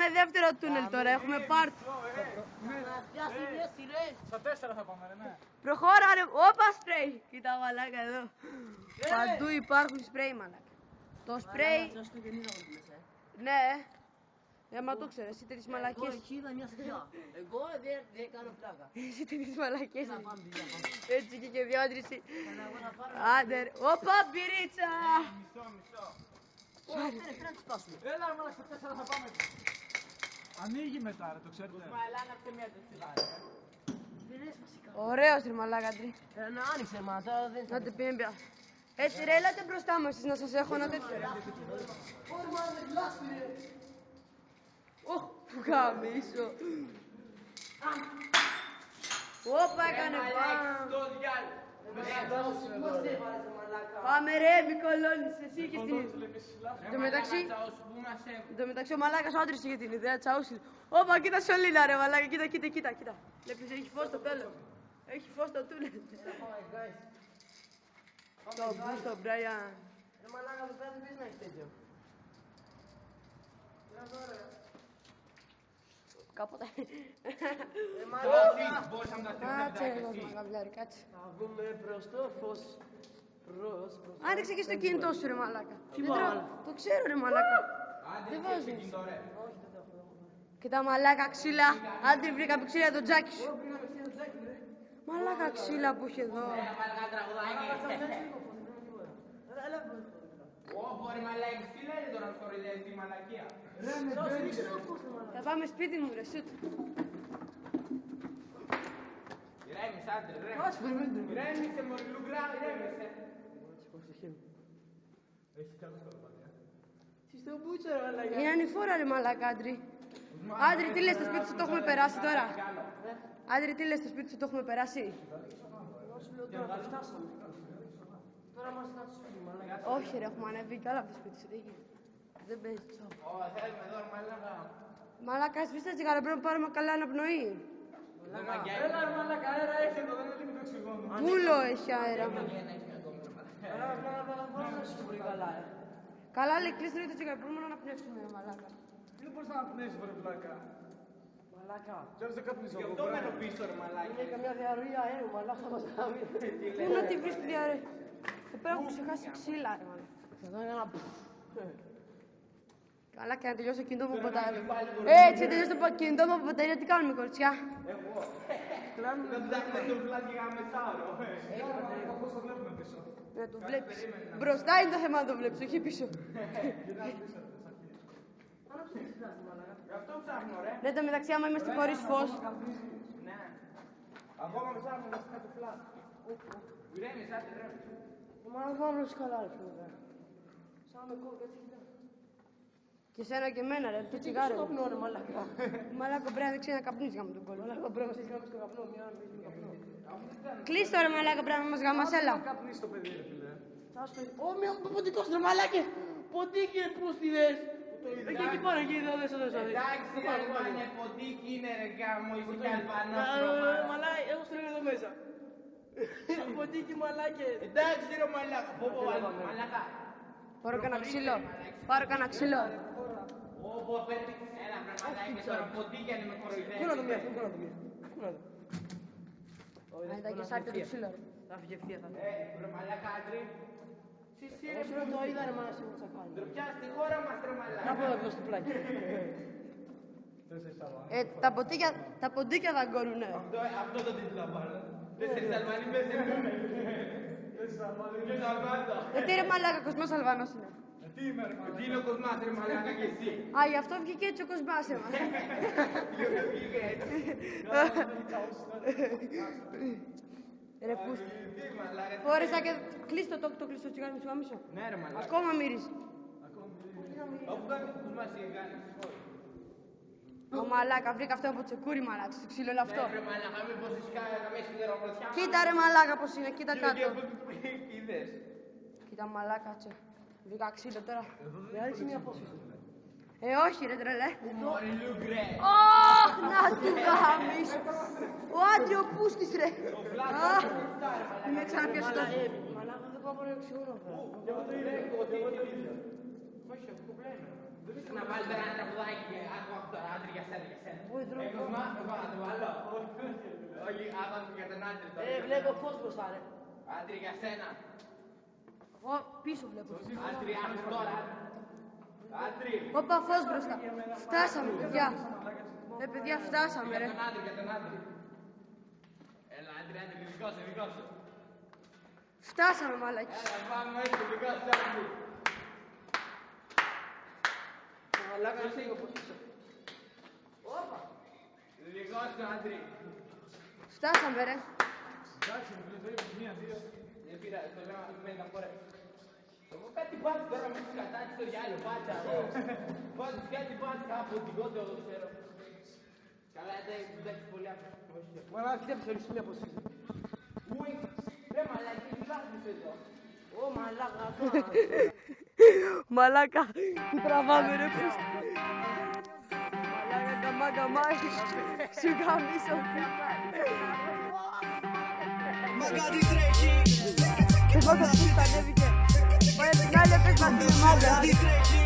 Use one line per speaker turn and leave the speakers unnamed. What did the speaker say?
πάμε δεύτερο τούνελ τώρα, έχουμε πάρτ.
Στα 4 θα πάμε, ναι.
Προχώρα ρε, όπα σπρέι. Κοίτα μαλάκα εδώ. Παντού υπάρχουν σπρέι μαλάκα. Το σπρέι... Ναι. Μα το ξέρεις, εσύ τέτοιες μαλακές.
Εγώ εκεί είδα μια σκιά. Εγώ δεν κάνω πλάκα.
Εσύ τέτοιες μαλακές. Έτσι και διόντρηση. Άντε ρε. Όπα μπυρίτσα.
Μισό.
Πρέπει να τις σπάσουμε.
Έλα ρε μάλακα, στα 4 θα πάμε. Ανοίγει μετά ρε, το ξέρετε.
Ωραίος ρε μαλάκα τρί.
Να άνοιξε μα, τώρα δεν
Να την πει πια. Έτσι ρε, έλατε μπροστά μου εσείς να σας έχω ένα τέτοιο ρε. Ωχ, που γαμίσω. Όπα έκανε πάνω. Πάμε ρε, μη κολώνεις, εσύ είχες την ιδέα. Εν τω μεταξύ ο μαλάκας ο άντρης είχε την ιδέα, τσαούσιλ. Όπα, κοίτα σωλήνα ρε μαλάκα, κοίτα. Βλέπεις, έχει φως στο τέλος. Έχει φως στο τούνελ. Το μπούς, το Μπράιαν.
Ρε μαλάκα, εδώ πέρα δεν πεις να έχεις τέτοιο.
Κάποτε.
Κάτσε
εδώ, μαγαβλιάρι, κάτσε.
Θα βγούμε προς το φως.
Άνοιξε και στο κινητό σου ρε μαλάκα.
Τι μαλάκα?
Το ξέρω ρε μαλάκα. Δεν βάζεις. Κοίτα μαλάκα ξύλα. Άντε βρήκα ξύλα το τζάκι σου. Μαλάκα ξύλα που είχε εδώ.
Μπορεί μαλάκι ξύλα ή τώρα κοροϊδεύει τη μαλακία.
Θα πάμε σπίτι μου ρε σούτ.
Ηρέμησε άντρε, ηρέμησε μωριλούγκρα, ηρέμησε.
Είναι ανηφόρα ρε μαλάκα άντρη. Άντρη τι λες στο σπίτι σου το έχουμε περάσει τώρα. Άντρη τι λες στο σπίτι σου το έχουμε περάσει.
Τώρα μας να τους φύγει μαλάκα.
Όχι ρε έχουμε ανέβει καλά από το σπίτι σου. Δεν παίζει τσόπ.
Θέλουμε εδώ μαλάκα.
Μαλάκα σβήστε τσιγάρα πρέπει να πάρουμε καλά αναπνοή.
Έλα ρε μαλάκα, αέρα έχει εδώ, δεν είναι το οξυγόνο.
Πούλο έχει αέρα. Καλά λέει κλείστε λίγο το τσιγάρο, μπορούμε να αναπνεύσουμε ρε μαλάκα.
Δεν μπορείς να αναπνέσεις βρε βλάκα.
Μαλάκα.
Ξέρεις δεν καπνίζω
Γι'
εγώ
αυτό
βρε.
μένω πίσω ρε μαλάκι.
Είναι καμιά διαρροή αέρου, μαλάκα μας κάνει.
Πού να τη βρεις τη διαρρέ. Εδώ πέρα έχω ξεχάσει ξύλα ρε μαλάκα.
Εδώ είναι ένα...
Καλά και να τελειώσει το κινητό μου από μπαταρία. Έτσι τελειώσει το κινητό μου από μπαταρία, τι κάνουμε κοριτσιά.
Εγώ. Δεν ψάχνουμε το βλάκι για μεσάωρο.
Πώς το βλέπουμε πίσω.
Να το βλέπεις. Μπροστά είναι το θέμα να το βλέπεις, όχι πίσω.
Γι' αυτό ψάχνω ρε.
Ρε το μεταξύ άμα είμαστε χωρίς φως.
Ναι. Ακόμα ψάχνω να σκάτω φλάς. Ηρέμησε άντρε ρε.
Μα να πάμε να καλά ρε φίλε. Σαν με κόβει, έτσι κοιτά.
Και σένα και εμένα ρε, το
Τι
τσιγάρο.
καπνό ρε μαλάκα.
Μαλάκα πρέπει να δείξει να καπνίζει γάμο τον κόλλο.
Μαλάκα πρέπει να σε κάνεις το καπνό, μια να πεις καπνό.
Κλείς το ρε μαλάκα πρέπει να μας γαμάς, έλα.
Καπνίσεις το παιδί ρε φίλε.
Ω, μια ποντικός ρε μαλάκε. Ποντίκι ρε πούστιδες. Εκεί πάνω, εκεί εδώ δες, εδώ δες.
Εντάξει ρε μάνια, ποντίκι είναι ρε γάμο, είσαι κι αλβανός
Μαλάκα, έχω στρέφει εδώ μέσα. Ποντίκι μαλάκε.
Εντάξει ρε μαλάκα, πω μαλάκα.
Πάρω κανένα ξύλο. Πάρω κανένα ξύλο.
Πω παίρνει, έλα βρε μαλάκι, τώρα ποντίκι αν με κοροϊδεύει.
Πού να το μία, πού να το μία.
Αν ήταν και σάρτε το ξύλο ρε.
Θα φύγει ευθεία, θα
Βρε μαλάκα άντρη. Συσί ρε
φύγει. Το είδα ρε μαλάκα, σίγουρα θα κάνει.
ντροπιά στη χώρα μας ρε μαλάκα.
Να πω εδώ στο πλάκι.
Τα ποντίκια δαγκώνουνε.
Αυτό το τίτλο πάρω. Τέσσερις Αλβανοί μέσα σε μούμε. Ποιος Αλβάντα.
Γιατί ρε μαλάκα, Κοσμάς Αλβανός είναι.
Τι είμαι ρε μαλάκα.
Τι είναι ο Κοσμάς ρε μαλάκα και εσύ.
Α, γι' αυτό βγήκε έτσι ο Κοσμάς ρε μαλάκα.
Βγήκε έτσι.
Ρε πούς.
Τι μαλάκα.
Φόρεσα και κλείστο το κλειστό τσιγάρο μου σου γαμίσω.
Ναι ρε μαλάκα.
Ακόμα μυρίζει.
Όπου κάνει ο Κοσμάς είχε κάνει.
Ω μαλάκα, βρήκα αυτό από τσεκούρι μαλάκα, στο ξύλο είναι αυτό.
Ρε μαλάκα, μήπως είσαι καμία σιδεροπλωτιά.
Κοίτα ρε μαλάκα πως είναι, κοίτα κάτω.
Είδες.
Κοίτα μαλάκα, τσε. Βρήκα ξύλο τώρα.
Με άρχισε μια απόφαση.
Όχι ρε τρελέ.
Μωριλούγκρε.
Ωχ, να του γαμίσω. Ο Άντριο Πούστης ρε. Μην με ξαναπιάσει το.
Μαλάκα δεν πάω να οξυγόνο.
Όχι, έχω κομπλένο. Να βάλεις ένα τραγουδάκι και άκου αυτά. Όλοι άβαμε για τον άντρη τώρα.
Βλέπω φως μπροστά, ρε.
Άντρη για σένα.
Εγώ πίσω βλέπω.
Άντρη, άμεσα τώρα. Άντρη.
Όπα, φως μπροστά. Φτάσαμε, παιδιά. Παιδιά, φτάσαμε, ρε.
Για τον άντρη. Έλα, άντρη, δικό σου, δικό σου.
Φτάσαμε, μαλάκι.
Έλα, πάμε έτσι, δικό σου, άντρη.
Μαλάκα, είσαι λίγο πως είσαι. Όπα.
Δικό σου, άντρη.
Φτάσαμε, ρε.
Εντάξει, το είπα, μία-δύο.
Δεν πειράζει, το λέω μέντα φορέ. Εγώ κάτι πάτησε τώρα με τους κατάξεις στο διάλειο, πάτησα εγώ. Πάτησε κάτι πάτησε κάπου, οδηγότε εγώ ξέρω. Καλά, εντάξει πολύ άκουσα.
Μαλάκα, τι θέλεις μία πως είσαι.
Ουι, ρε μαλάκι, τι λάθος εδώ.
Ω, μαλάκα,
Μαλάκα, που τραβάμε, ρε. Μαλάκα, καμά, σου γαμίσω.
Μαγκάτι τρέχει.
Εγώ θα σου τα ανέβηκε. Ωραία, την άλλη πες μας την ομάδα.
Μαγκάτι τρέχει.